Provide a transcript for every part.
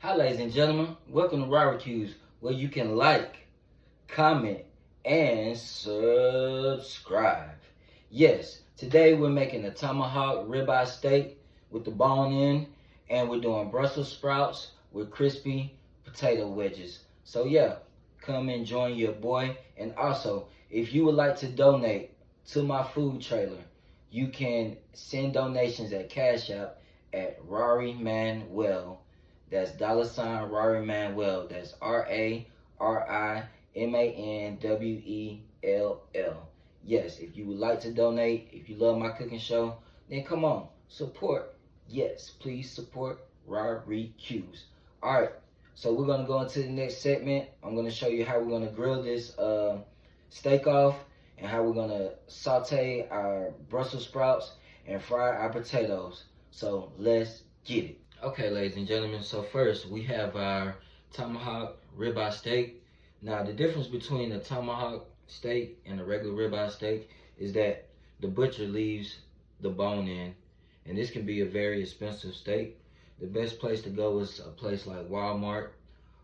Hi, ladies and gentlemen. Welcome to Barbecues, where you can like, comment, and subscribe. Yes, today we're making a tomahawk ribeye steak with the bone in, and we're doing Brussels sprouts with crispy potato wedges. So yeah, come and join your boy. And also, if you would like to donate to my food trailer, you can send donations at Cash App at Rory Manuel. That's $Rory Manuel. That's RARIMANWELL. Yes, if you would like to donate, if you love my cooking show, then come on, support. Yes, please support Rory Q's. Alright, so we're gonna go into the next segment. I'm gonna show you how we're gonna grill this steak off and how we're gonna saute our Brussels sprouts and fry our potatoes. So let's get it. Okay, ladies and gentlemen, so first we have our tomahawk ribeye steak. Now, the difference between a tomahawk steak and a regular ribeye steak is that the butcher leaves the bone in, and this can be a very expensive steak. The best place to go is a place like Walmart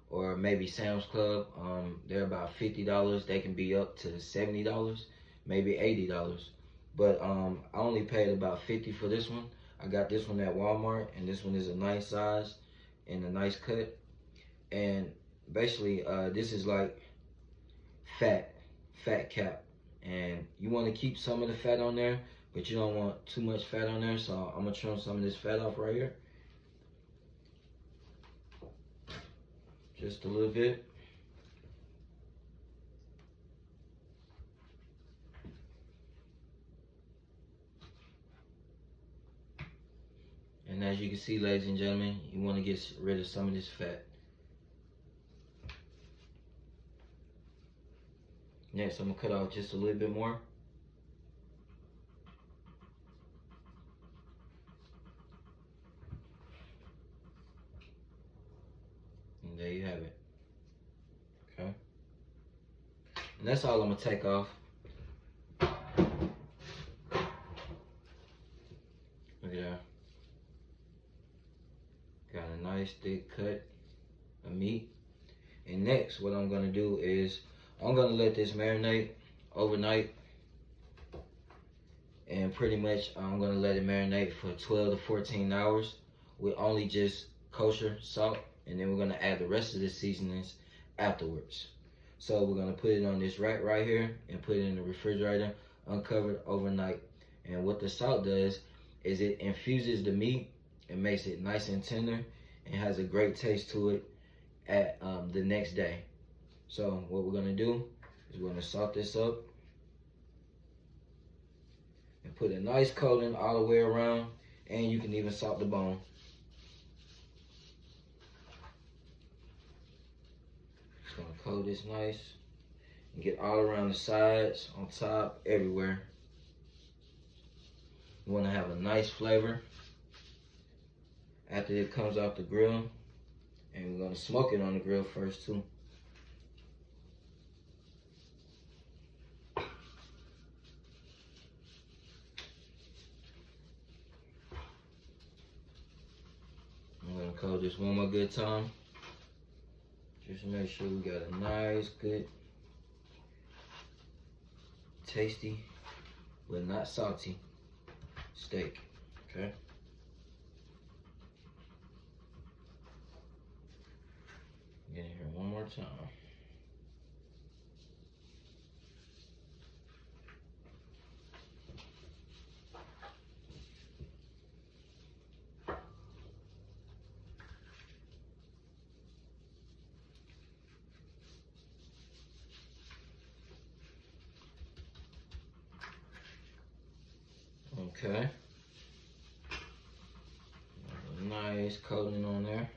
or maybe Sam's Club. They're about $50. They can be up to $70, maybe $80. But I only paid about $50 for this one. I got this one at Walmart, and this one is a nice size and a nice cut. And basically, this is like fat cap. And you want to keep some of the fat on there, but you don't want too much fat on there. So I'm going to trim some of this fat off right here. Just a little bit. And as you can see, ladies and gentlemen, you want to get rid of some of this fat. Next, I'm going to cut off just a little bit more. And there you have it. Okay. And that's all I'm going to take off. Look at that. Got a nice thick cut of meat. And next, what I'm going to do is I'm going to let this marinate overnight. And pretty much I'm going to let it marinate for 12 to 14 hours with only just kosher salt. And then we're going to add the rest of the seasonings afterwards. So we're going to put it on this rack right here and put it in the refrigerator uncovered overnight. And what the salt does is it infuses the meat and makes it nice and tender and has a great taste to it at the next day. So what we're gonna do is we're gonna salt this up and put a nice coating all the way around, and you can even salt the bone. Just gonna coat this nice and get all around the sides, on top, everywhere. You wanna have a nice flavor after it comes off the grill, and we're gonna smoke it on the grill first too. I'm gonna coat this one more good time, just to make sure we got a nice, good, tasty, but not salty steak, okay? Get in here one more time. Okay. A nice coating on there.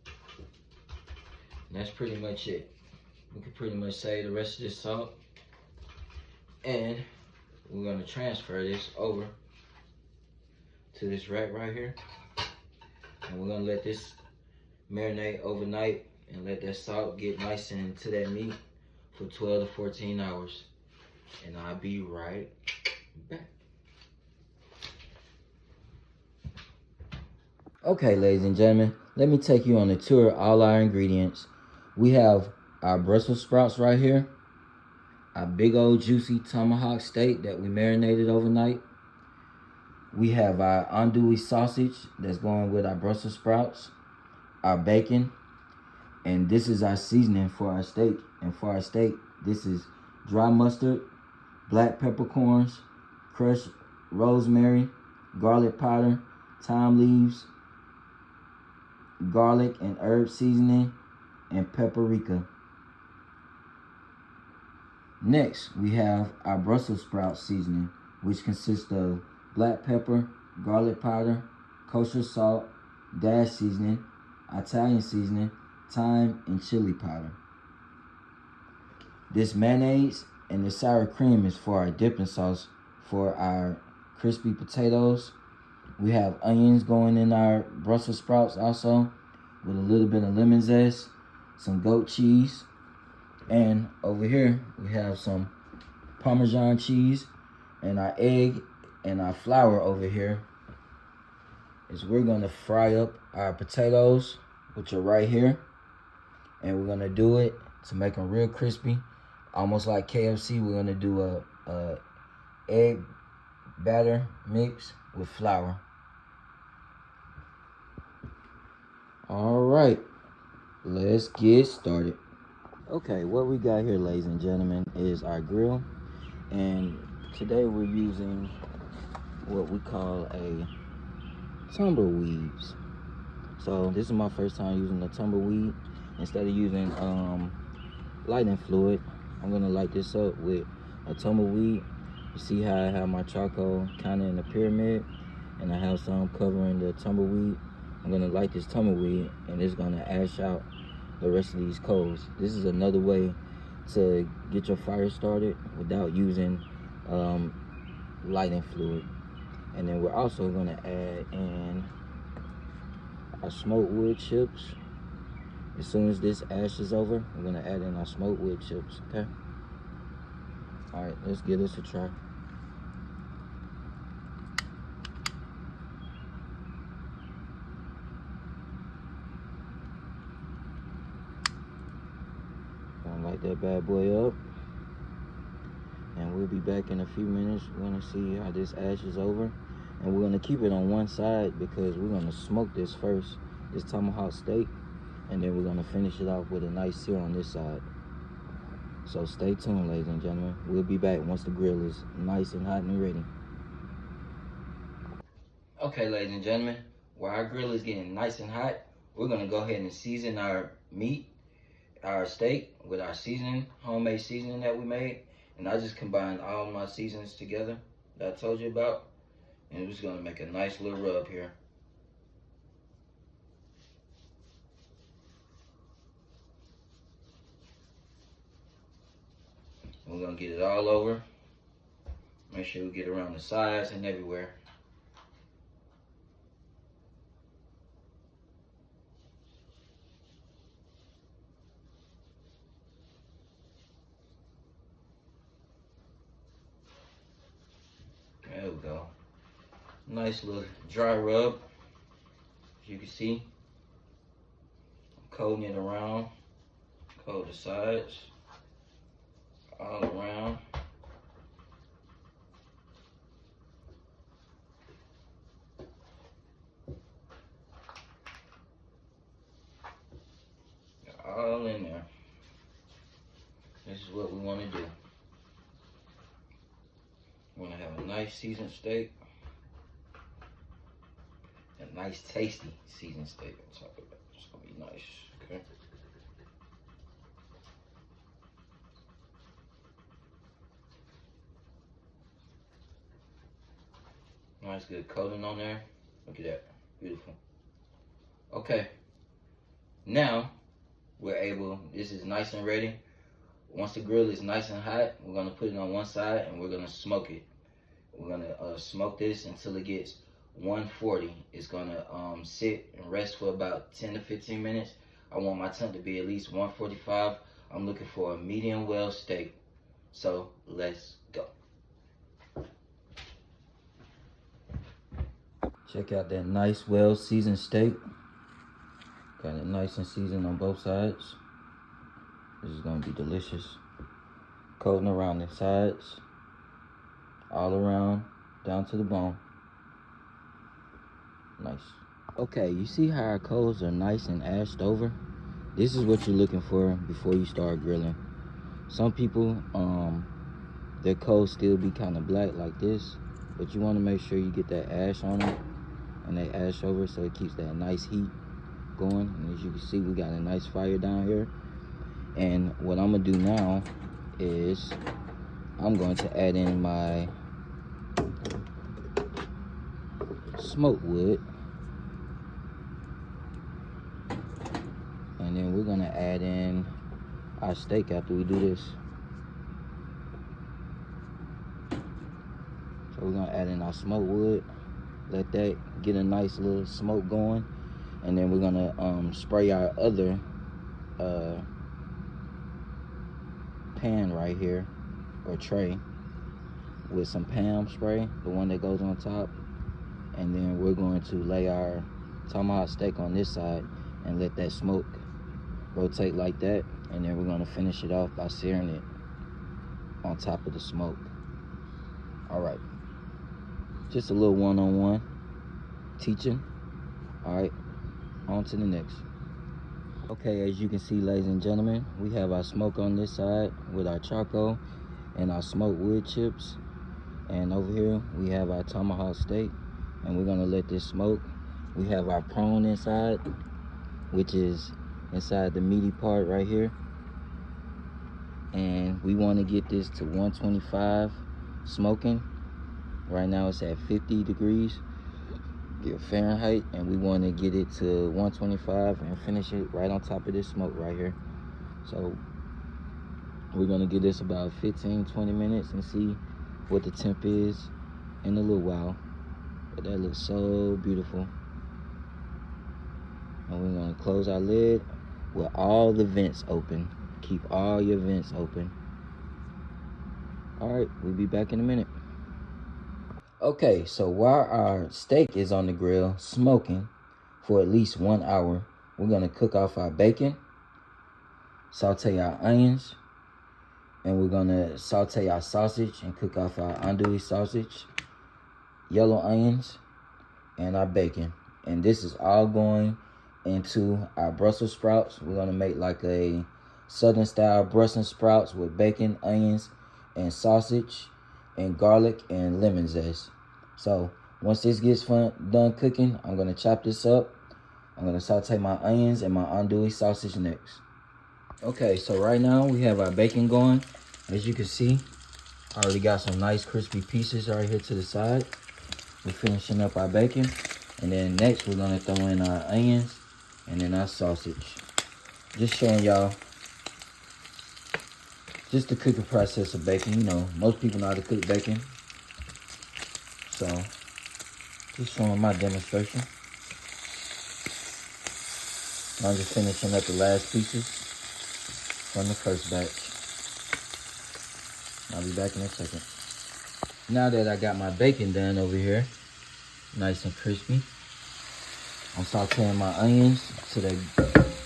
And that's pretty much it. We can pretty much save the rest of this salt. And we're gonna transfer this over to this rack right here. And we're gonna let this marinate overnight and let that salt get nice into that meat for 12 to 14 hours. And I'll be right back. Okay, ladies and gentlemen, let me take you on a tour of all our ingredients. We have our Brussels sprouts right here, our big old juicy tomahawk steak that we marinated overnight. We have our andouille sausage that's going with our Brussels sprouts, our bacon, and this is our seasoning for our steak. And for our steak, this is dry mustard, black peppercorns, crushed rosemary, garlic powder, thyme leaves, garlic and herb seasoning, and paprika. Next, we have our Brussels sprout seasoning, which consists of black pepper, garlic powder, kosher salt, dash seasoning, Italian seasoning, thyme, and chili powder. This mayonnaise and the sour cream is for our dipping sauce for our crispy potatoes. We have onions going in our Brussels sprouts also, with a little bit of lemon zest, some goat cheese, and over here we have some Parmesan cheese, and our egg and our flour over here is we're gonna fry up our potatoes, which are right here, and we're gonna do it to make them real crispy, almost like KFC. We're gonna do a egg batter mix with flour. All right, let's get started. Okay, what we got here, ladies and gentlemen, is our grill, and today we're using what we call a tumbleweeds. So this is my first time using the tumbleweed. Instead of using lighting fluid, I'm gonna light this up with a tumbleweed. You see how I have my charcoal kind of in a pyramid, and I have some covering the tumbleweed. I'm gonna light this tumbleweed, and it's gonna ash out the rest of these coals. This is another way to get your fire started without using lighting fluid. And then we're also gonna add in our smoked wood chips. As soon as this ash is over, we're gonna add in our smoked wood chips, okay? All right, let's give this a try. Gonna light that bad boy up, and we'll be back in a few minutes. We're gonna see how this ash is over, and we're gonna keep it on one side because we're gonna smoke this first, this tomahawk steak, and then we're gonna finish it off with a nice sear on this side. So stay tuned, ladies and gentlemen. We'll be back once the grill is nice and hot and ready. Okay, ladies and gentlemen, while our grill is getting nice and hot, we're gonna go ahead and season our meat, our steak, with our seasoning, homemade seasoning that we made. And I just combined all my seasonings together that I told you about. And we're just gonna make a nice little rub here. We're gonna get it all over. Make sure we get around the sides and everywhere. There we go. Nice little dry rub. As you can see, I'm coating it around, coat the sides, all around. All in there. This is what we want to do. We want to have a nice seasoned steak. A nice tasty seasoned steak on top of that. It's going to be nice, okay? Nice good coating on there. Look at that. Beautiful. Okay. Now, we're able, this is nice and ready. Once the grill is nice and hot, we're gonna put it on one side and we're gonna smoke it. We're gonna smoke this until it gets 140. It's gonna sit and rest for about 10 to 15 minutes. I want my temp to be at least 145. I'm looking for a medium well steak. So let's go. Check out that nice, well-seasoned steak. Got it nice and seasoned on both sides. This is gonna be delicious. Coating around the sides, all around, down to the bone. Nice. Okay, you see how our coals are nice and ashed over? This is what you're looking for before you start grilling. Some people, their coals still be kind of black like this, but you want to make sure you get that ash on it, and they ash over so it keeps that nice heat going. And as you can see, we got a nice fire down here. And what I'm gonna do now is I'm going to add in my smoke wood, and then we're gonna add in our steak after we do this. So we're gonna add in our smoke wood, let that get a nice little smoke going, and then we're gonna spray our other pan right here, or tray, with some Pam spray, the one that goes on top. And then we're going to lay our tomahawk steak on this side and let that smoke rotate like that. And then we're gonna finish it off by searing it on top of the smoke. All right, just a little one-on-one teaching. All right, on to the next. Okay, as you can see, ladies and gentlemen, we have our smoke on this side with our charcoal and our smoked wood chips. And over here, we have our tomahawk steak, and we're gonna let this smoke. We have our prone inside, which is inside the meaty part right here. And we wanna get this to 125 smoking. Right now it's at 50 degrees Fahrenheit, and we wanna get it to 125 and finish it right on top of this smoke right here. So we're gonna give this about 15-20 minutes and see what the temp is in a little while. But that looks so beautiful. And we're gonna close our lid with all the vents open. Keep all your vents open. All right, we'll be back in a minute. Okay, so while our steak is on the grill smoking for at least 1 hour, we're gonna cook off our bacon, saute our onions, and we're gonna saute our sausage and cook off our andouille sausage, yellow onions, and our bacon. And this is all going into our Brussels sprouts. We're gonna make like a southern style Brussels sprouts with bacon, onions, and sausage, and garlic and lemon zest. So once this gets done cooking, I'm gonna chop this up. I'm gonna saute my onions and my andouille sausage next. Okay, so right now we have our bacon going. As you can see, I already got some nice crispy pieces right here to the side. We're finishing up our bacon, and then next we're gonna throw in our onions and then our sausage. Just showing y'all just the cooking process of bacon. You know, most people know how to cook bacon, so just showing my demonstration. I'm just finishing up the last pieces from the first batch. I'll be back in a second. Now that I got my bacon done over here, nice and crispy, I'm sauteing my onions to the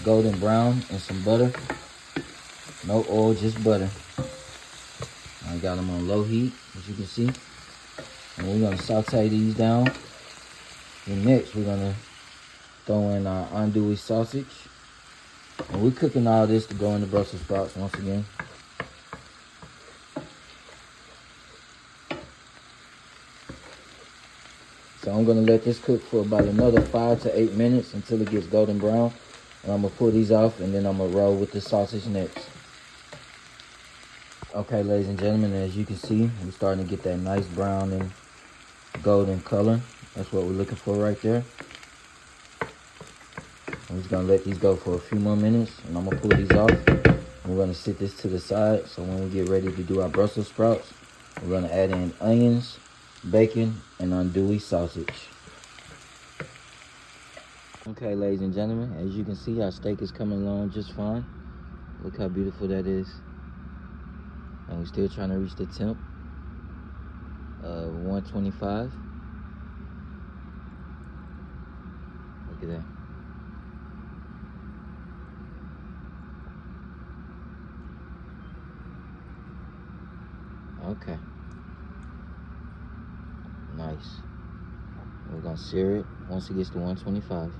golden brown and some butter. No oil, just butter. I got them on low heat, as you can see. And we're gonna saute these down. And next, we're gonna throw in our andouille sausage. And we're cooking all this to go in the Brussels sprouts once again. So I'm gonna let this cook for about another 5 to 8 minutes until it gets golden brown. And I'm gonna pull these off, and then I'm gonna roll with the sausage next. Okay, ladies and gentlemen, as you can see, we're starting to get that nice brown and golden color. That's what we're looking for right there. I'm just gonna let these go for a few more minutes, and I'm gonna pull these off. We're gonna sit this to the side, so when we get ready to do our Brussels sprouts, we're gonna add in onions, bacon, and andouille sausage. Okay, ladies and gentlemen, as you can see, our steak is coming along just fine. Look how beautiful that is. And we're still trying to reach the temp 125. Look at that. Okay. Nice. We're gonna sear it once it gets to 125.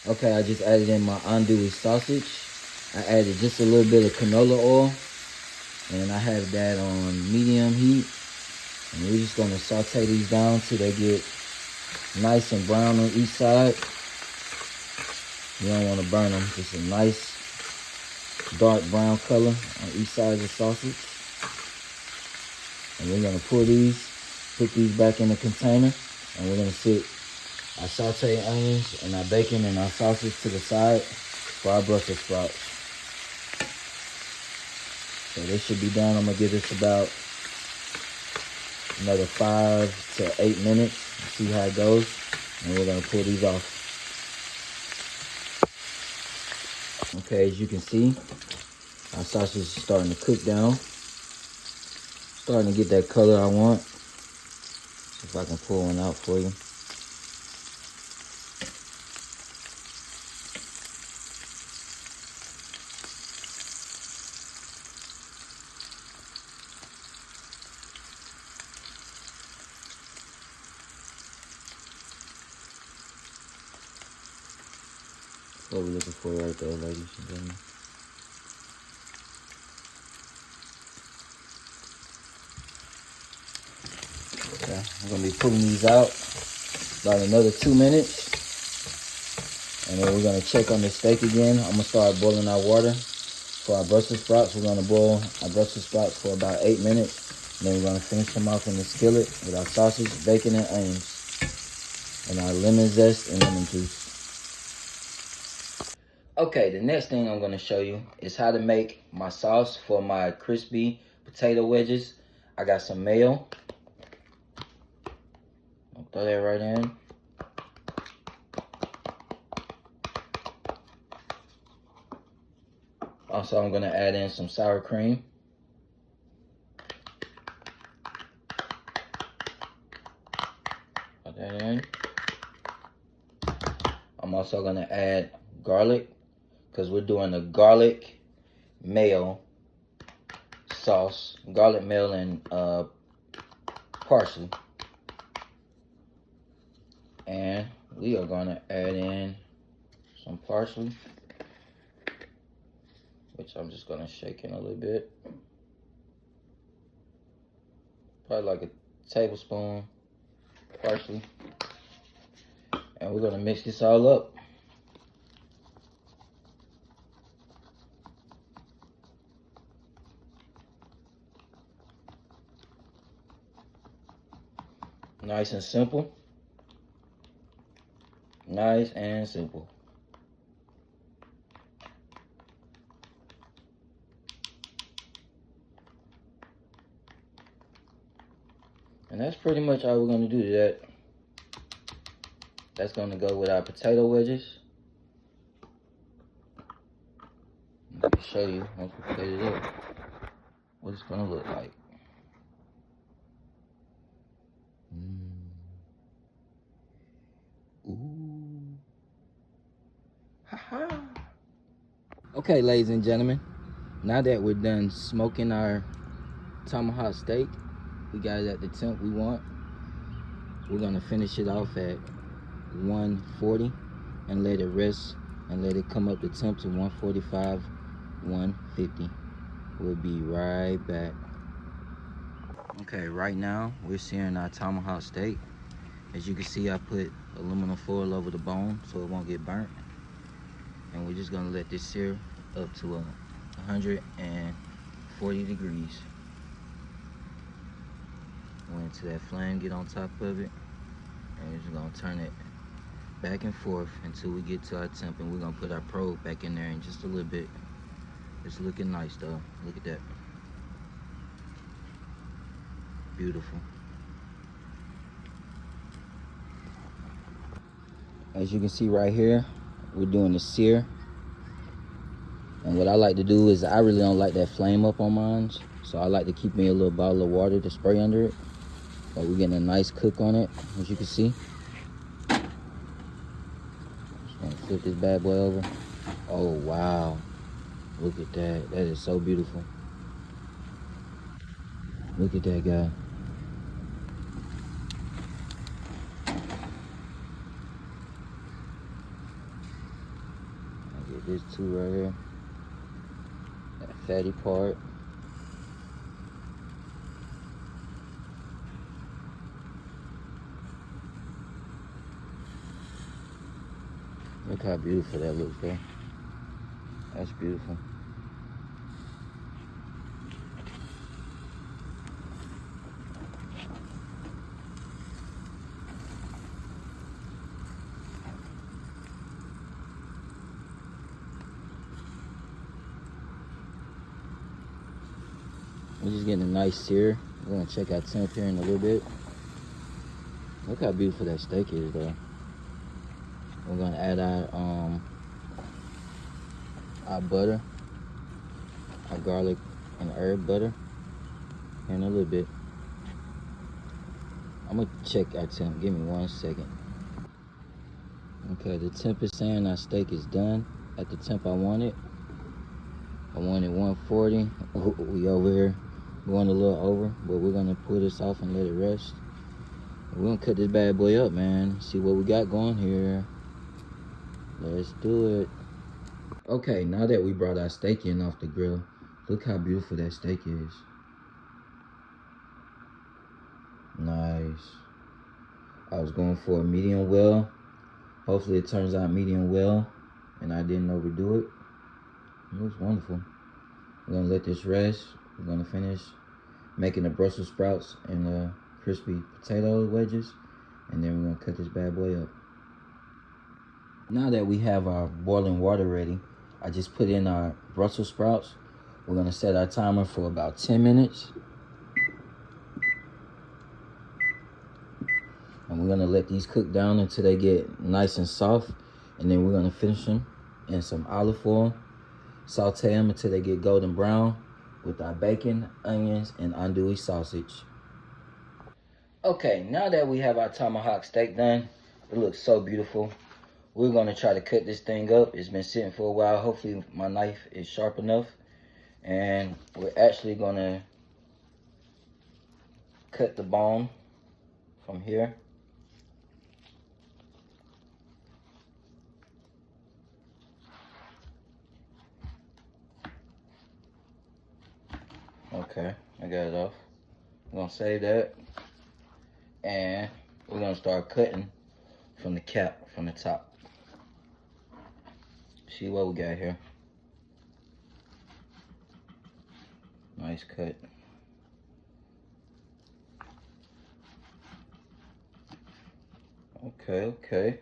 Okay, I just added in my andouille sausage. I added just a little bit of canola oil, and I have that on medium heat. And we're just gonna saute these down till they get nice and brown on each side. You don't want to burn them. Just a nice dark brown color on each side of the sausage. And we're gonna pull these, put these back in the container, and we're gonna sit our sauteed onions and our bacon and our sausage to the side for our Brussels sprouts. So they should be done. I'm gonna give this about another 5 to 8 minutes. See how it goes, and we're gonna pull these off. Okay, as you can see, our sausage is starting to cook down. Starting to get that color I want. See if I can pull one out for you. What we're looking for right there, ladies and gentlemen. Okay, I'm gonna be pulling these out about another 2 minutes. And then we're gonna check on the steak again. I'm gonna start boiling our water for our Brussels sprouts. We're gonna boil our Brussels sprouts for about 8 minutes. And then we're gonna finish them off in the skillet with our sausage, bacon, and onions. And our lemon zest and lemon juice. Okay, the next thing I'm gonna show you is how to make my sauce for my crispy potato wedges. I got some mayo. I'll throw that right in. Also, I'm gonna add in some sour cream. Put that in. I'm also gonna add garlic, because we're doing a garlic mayo sauce. Garlic mayo and parsley. And we are gonna add in some parsley, which I'm just gonna shake in a little bit. Probably like a tablespoon parsley. And we're gonna mix this all up. Nice and simple. Nice and simple. And that's pretty much all we're gonna do to that. That's gonna go with our potato wedges. Let me show you once we plate it up what it's gonna look like. Ooh. Ha-ha. Okay, ladies and gentlemen, now that we're done smoking our tomahawk steak, we got it at the temp we want. We're gonna finish it off at 140 and let it rest and let it come up the temp to 145, 150. We'll be right back. Okay, right now we're searing our tomahawk steak. As you can see, I put aluminum foil over the bone so it won't get burnt. And we're just gonna let this sear up to 140 degrees. Wait until that flame get on top of it. And we're just gonna turn it back and forth until we get to our temp. And we're gonna put our probe back in there in just a little bit. It's looking nice though. Look at that. Beautiful. As you can see right here, we're doing the sear. And what I like to do is I really don't like that flame up on mine. So I like to keep me a little bottle of water to spray under it. But we're getting a nice cook on it, as you can see. Flip this bad boy over. Oh, wow. Look at that. That is so beautiful. Look at that guy. I'll get this too right here. That fatty part. Look how beautiful that looks, though. That's beautiful. We're just getting a nice sear. We're gonna check out temp here in a little bit. Look how beautiful that steak is, though. We're gonna add our butter, our garlic and herb butter in a little bit. I'm gonna check our temp. Give me 1 second. Okay, the temp is saying our steak is done at the temp I wanted. I wanted 140. We over here going a little over, but we're gonna pull this off and let it rest. We're gonna cut this bad boy up, man. See what we got going here. Let's do it. Okay, now that we brought our steak in off the grill, look how beautiful that steak is. Nice. I was going for a medium well. Hopefully it turns out medium well and I didn't overdo it. It looks wonderful. We're gonna let this rest. We're gonna finish making the Brussels sprouts and the crispy potato wedges, and then we're gonna cut this bad boy up. Now that we have our boiling water ready, I just put in our Brussels sprouts. We're gonna set our timer for about 10 minutes. And we're gonna let these cook down until they get nice and soft. And then we're gonna finish them in some olive oil. Saute them until they get golden brown with our bacon, onions, and andouille sausage. Okay, now that we have our tomahawk steak done, it looks so beautiful. We're gonna try to cut this thing up. It's been sitting for a while. Hopefully my knife is sharp enough. And we're actually gonna cut the bone from here. Okay, I got it off. We're gonna save that. And we're gonna start cutting from the cap, from the top. See what we got here. Nice cut. Okay.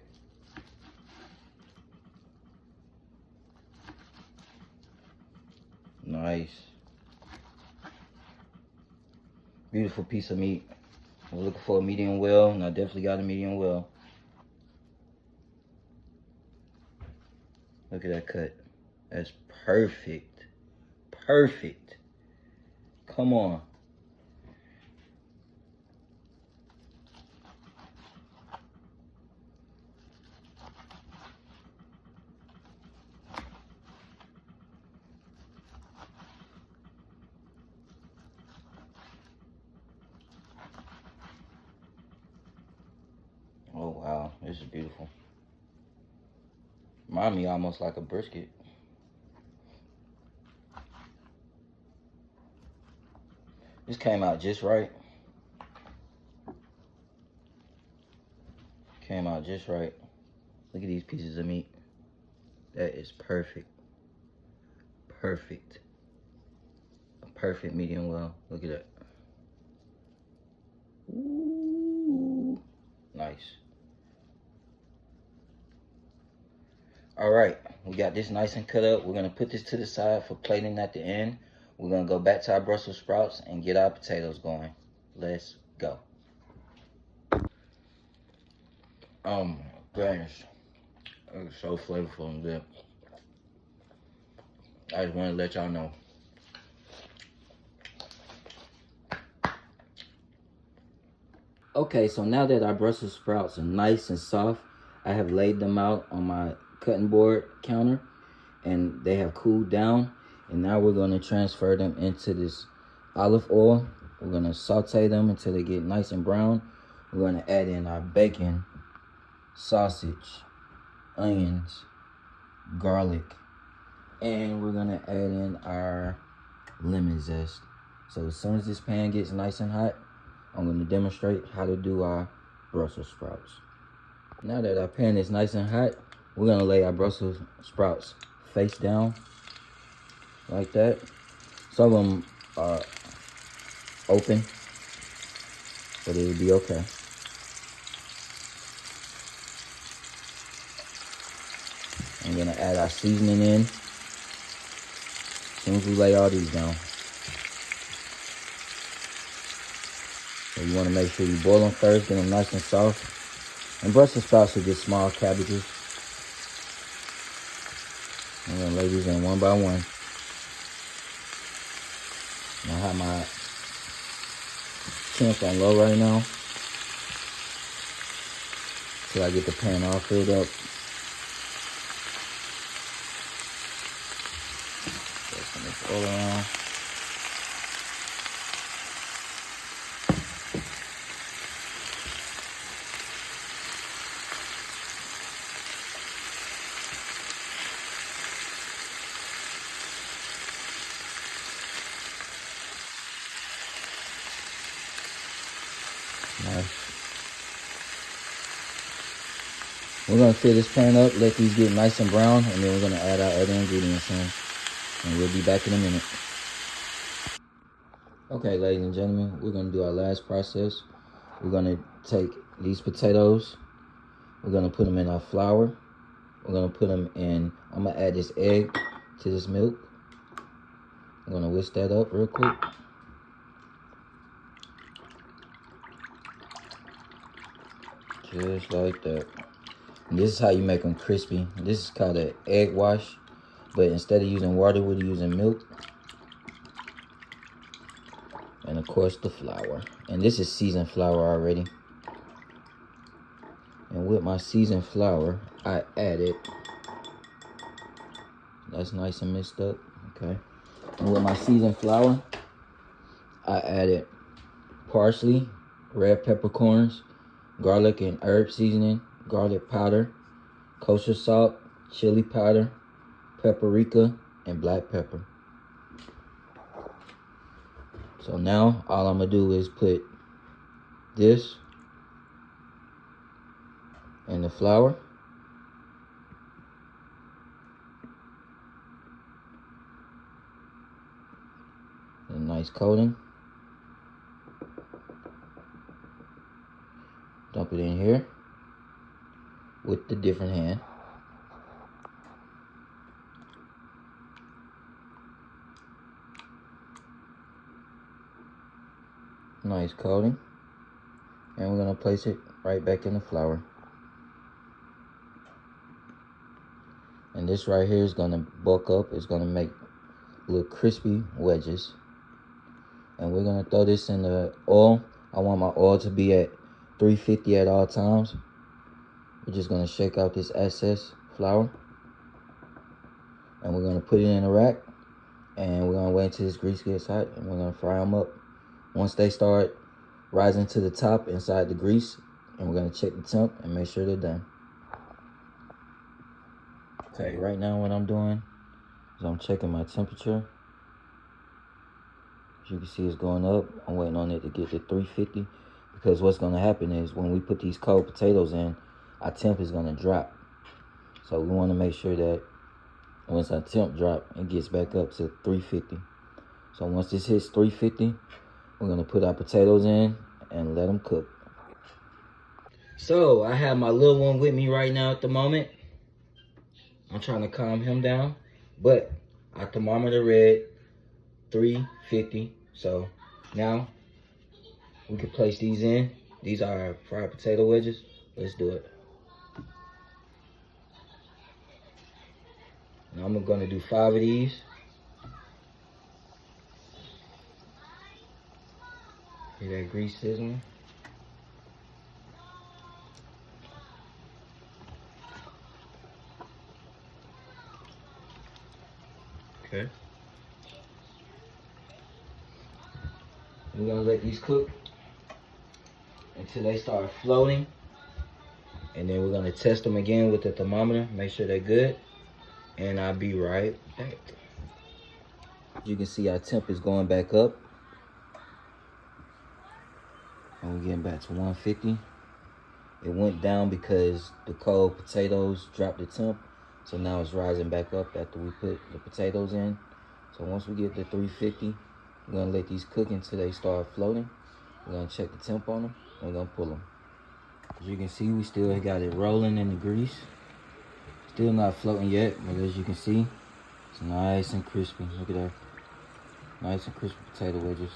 Nice. Beautiful piece of meat. We're looking for a medium well, and I definitely got a medium well. Look at that cut. That's perfect. Perfect. Come on. Oh wow, this is beautiful. Remind me almost like a brisket. This came out just right. Came out just right. Look at these pieces of meat. That is perfect. Perfect. A perfect medium well. Look at that. Ooh, nice. All right, we got this nice and cut up. We're gonna put this to the side for plating at the end. We're gonna go back to our Brussels sprouts and get our potatoes going. Let's go. Oh my goodness, it's so flavorful and good. I just want to let y'all know. Okay, so now that our Brussels sprouts are nice and soft, I have laid them out on my cutting board counter, and they have cooled down. And now we're going to transfer them into this olive oil. We're going to saute them until they get nice and brown. We're going to add in our bacon, sausage, onions, garlic, and we're going to add in our lemon zest. So as soon as this pan gets nice and hot, I'm going to demonstrate how to do our Brussels sprouts. Now that our pan is nice and hot, we're going to lay our Brussels sprouts face down like that. Some of them are open, but it'll be okay. I'm going to add our seasoning in as soon as we lay all these down. So you want to make sure you boil them first, get them nice and soft. And Brussels sprouts are just small cabbages. I'm going to lay these in one by one. I have my temp on low right now till I get the pan all filled up. Turn this all around. Nice. We're going to fill this pan up, let these get nice and brown, and then we're going to add our other ingredients in. And we'll be back in a minute. Okay, ladies and gentlemen, we're going to do our last process. We're going to take these potatoes. We're going to put them in our flour. We're going to put them in, I'm going to add this egg to this milk. I'm going to whisk that up real quick. Just like that. And this is how you make them crispy. This is called an egg wash, but instead of using water, we're using milk. And of course the flour. And this is seasoned flour already. And with my seasoned flour, I added, that's nice and mixed up, okay. And with my seasoned flour, I added parsley, red peppercorns, garlic and herb seasoning, garlic powder, kosher salt, chili powder, paprika, and black pepper. So now all I'm gonna do is put this in the flour. A nice coating. Dump it in here with the different hand. Nice coating. And we're gonna place it right back in the flour. And this right here is gonna bulk up. It's gonna make little crispy wedges. And we're gonna throw this in the oil. I want my oil to be at 350 at all times. We're just gonna shake out this excess flour. And we're gonna put it in a rack. And we're gonna wait until this grease gets hot, and we're gonna fry them up. Once they start rising to the top inside the grease, and we're gonna check the temp and make sure they're done. Okay, right now what I'm doing is I'm checking my temperature. As you can see, it's going up. I'm waiting on it to get to 350, because what's gonna happen is when we put these cold potatoes in, our temp is gonna drop. So we wanna make sure that once our temp drop, it gets back up to 350. So once this hits 350, we're gonna put our potatoes in and let them cook. So I have my little one with me right now at the moment. I'm trying to calm him down, but our thermometer read 350. So now we can place these in. These are our fried potato wedges. Let's do it. Now I'm gonna do 5 of these. Hear that grease sizzling? Okay. We're gonna let these cook until they start floating. And then we're gonna test them again with the thermometer, make sure they're good. And I'll be right back. You can see our temp is going back up. And we're getting back to 150. It went down because the cold potatoes dropped the temp. So now it's rising back up after we put the potatoes in. So once we get to 350, we're gonna let these cook until they start floating. We're gonna check the temp on them, and we're gonna pull them. As you can see, we still got it rolling in the grease. Still not floating yet, but as you can see, it's nice and crispy. Look at that. Nice and crispy potato wedges.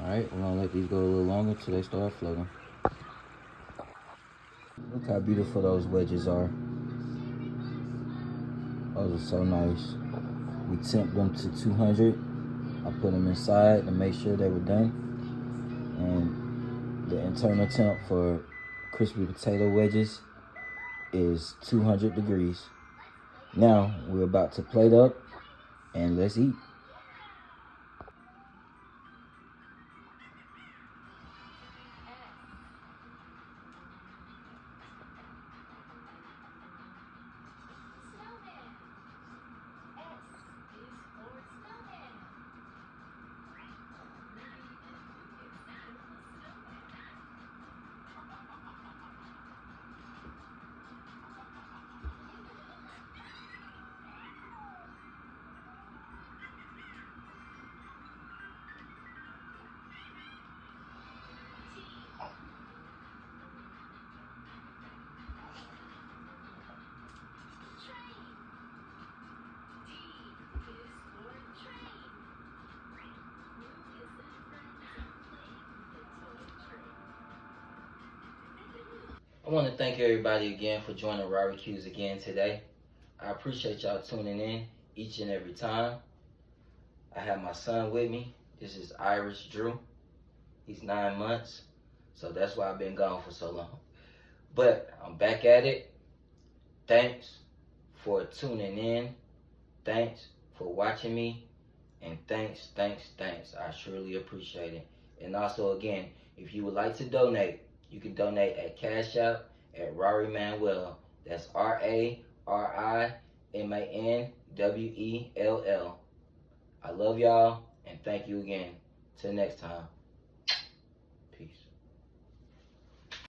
Alright, we're gonna let these go a little longer till they start floating. Look how beautiful those wedges are. Those are so nice. We temped them to 200. I put them inside to make sure they were done. And the internal temp for crispy potato wedges is 200 degrees. Now we're about to plate up and let's eat. I want to thank everybody again for joining Barbecues again today. I appreciate y'all tuning in each and every time. I have my son with me. This is Irish Drew. He's 9 months, so that's why I've been gone for so long. But I'm back at it. Thanks for tuning in. Thanks for watching me. And thanks. I surely appreciate it. And also, again, if you would like to donate, you can donate at Cash App at Rari Manuel. That's RARIMANWELL. I love y'all, and thank you again. Till next time.